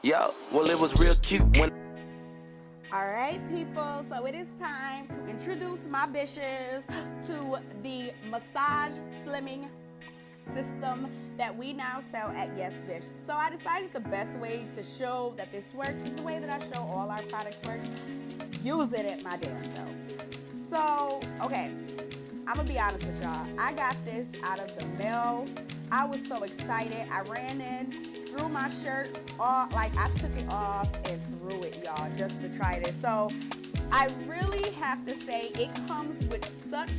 Yo, well, it was real cute when. All right, people, so it is time to introduce my bishes to the massage slimming system that we now sell at Yas Bish. So I decided the best way to show that this works is the way that I show all our products work. Using it my damn self. So, okay, I'm gonna be honest with y'all. I got this out of the mail. I was so excited. I ran in, threw my shirt off, like I took it off and threw it, y'all, just to try this. So I really have to say it comes with such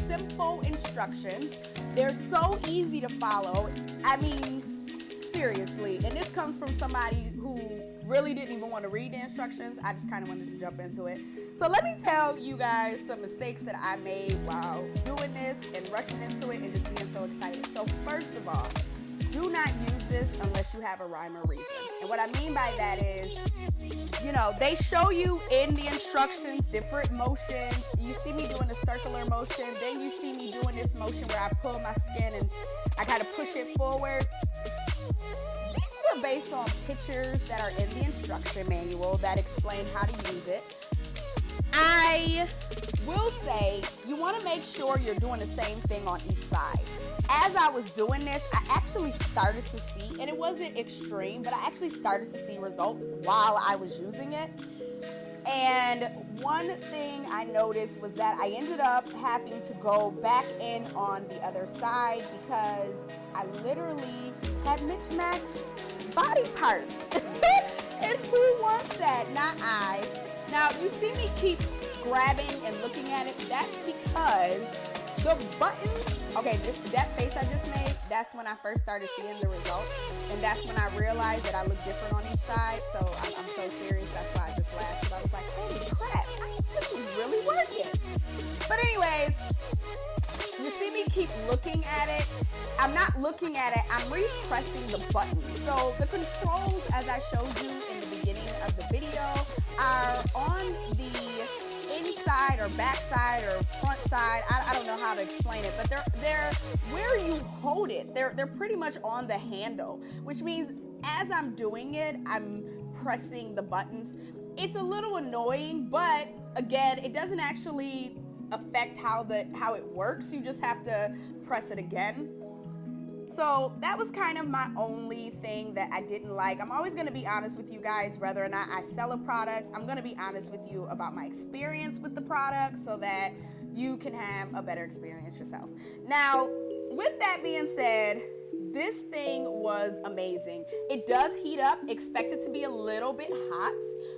simple instructions. They're so easy to follow. I mean, seriously. And this comes from somebody who really didn't even want to read the instructions. I just kind of wanted to jump into it. So let me tell you guys some mistakes that I made while doing this and rushing into it and just being so excited. So first of all, do not use this unless you have a rhyme or reason. And what I mean by that is, you know, they show you in the instructions different motions. You see me doing a circular motion, then you see me doing this motion where I pull my skin and I kind of push it forward. These are based on pictures that are in the instruction manual that explain how to use it. I will say you want to make sure you're doing the same thing on each side. As I was doing this, I actually started to see, and it wasn't extreme, but I actually started to see results while I was using it. And one thing I noticed was that I ended up having to go back in on the other side because I literally had mismatched body parts. And who wants that? Not I. Now, you see me keep grabbing and looking at it. That's because the buttons, okay, that face I just made, that's when I first started seeing the results. And that's when I realized that I look different on each side. So I'm so serious. That's why I just laughed. Because I was like, holy crap, this is really working. But anyways, you see me keep looking at it. I'm not looking at it. I'm repressing the button. So the controls, as I showed you in the beginning of the video, are on the inside or back side or front side. I don't know how to explain it, but they're where you hold it. They're pretty much on the handle, which means as I'm doing it, I'm pressing the buttons. It's a little annoying, but again, it doesn't actually affect how it works. You just have to press it again. So that was kind of my only thing that I didn't like. I'm always going to be honest with you guys, whether or not I sell a product. I'm going to be honest with you about my experience with the product so that you can have a better experience yourself. Now, with that being said, this thing was amazing. It does heat up. Expect it to be a little bit hot,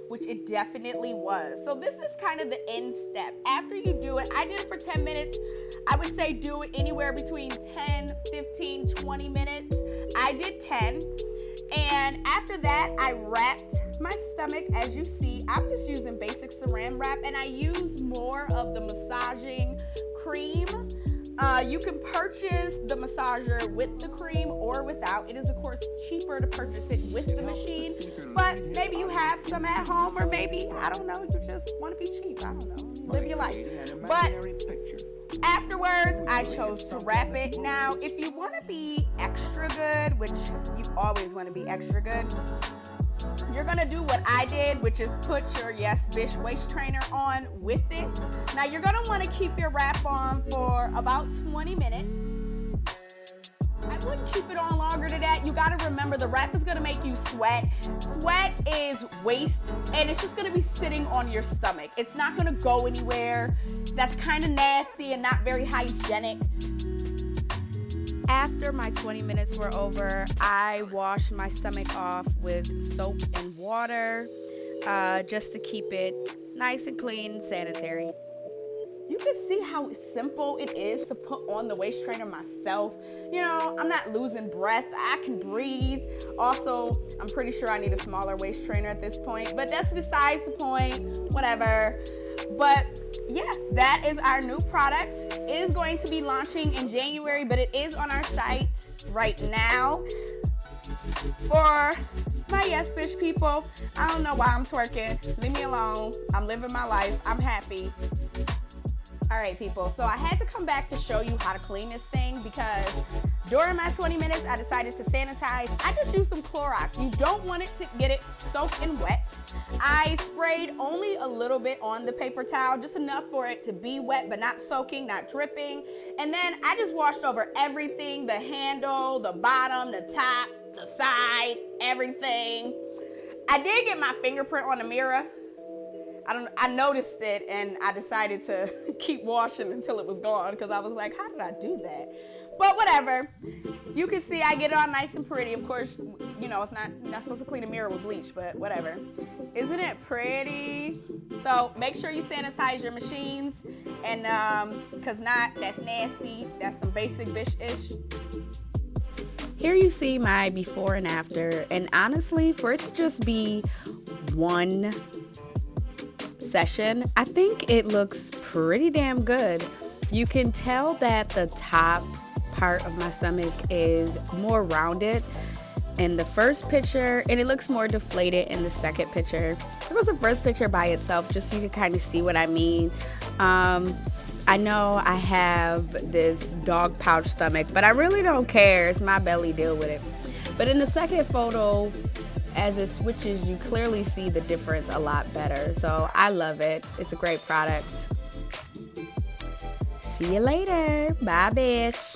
which it definitely was. So this is kind of the end step. After you do it, I did it for 10 minutes. I would say do it anywhere between 10, 15, 20 minutes. I did 10. And after that, I wrapped my stomach. As you see, I'm just using basic saran wrap, and I use more of the massaging cream. You can purchase the massager with the cream or without. It is, of course, cheaper to purchase it with the machine, but maybe you have some at home, or maybe, I don't know, you just want to be cheap. I don't know. Live your life. But afterwards, I chose to wrap it. Now, if you want to be extra good, which you always want to be extra good, you're gonna do what I did, which is put your Yas Bish waist trainer on with it. Now you're gonna wanna keep your wrap on for about 20 minutes. I wouldn't keep it on longer than that. You gotta remember the wrap is gonna make you sweat. Sweat is waste, and it's just gonna be sitting on your stomach. It's not gonna go anywhere. That's kind of nasty and not very hygienic. After my 20 minutes were over, I washed my stomach off with soap and water just to keep it nice and clean and sanitary. You can see how simple it is to put on the waist trainer myself. You know, I'm not losing breath. I can breathe. Also, I'm pretty sure I need a smaller waist trainer at this point, but that's besides the point, whatever. But yeah, that is our new product. It is going to be launching in January, but it is on our site right now. For my Yas Bish people, I don't know why I'm twerking. Leave me alone. I'm living my life. I'm happy. All right, people, so I had to come back to show you how to clean this thing because During my 20 minutes, I decided to sanitize. I just used some Clorox. You don't want it to get it soaked and wet. I sprayed only a little bit on the paper towel, just enough for it to be wet, but not soaking, not dripping. And then I just washed over everything, the handle, the bottom, the top, the side, everything. I did get my fingerprint on the mirror. I noticed it and I decided to keep washing until it was gone because I was like, how did I do that? But whatever. You can see I get it all nice and pretty. Of course, you know, you're not supposed to clean a mirror with bleach, but whatever. Isn't it pretty? So make sure you sanitize your machines, and because that's nasty. That's some basic bish-ish. Here you see my before and after, and honestly, for it to just be one session, I think it looks pretty damn good. You can tell that the top part of my stomach is more rounded in the first picture, and it looks more deflated in the second picture. There was a first picture by itself, just so you can kind of see what I mean. I know I have this dog pouch stomach, but I really don't care. It's my belly, deal with it. But in the second photo, as it switches, you clearly see the difference a lot better. So I love it. It's a great product. See you later. Bye, bitch.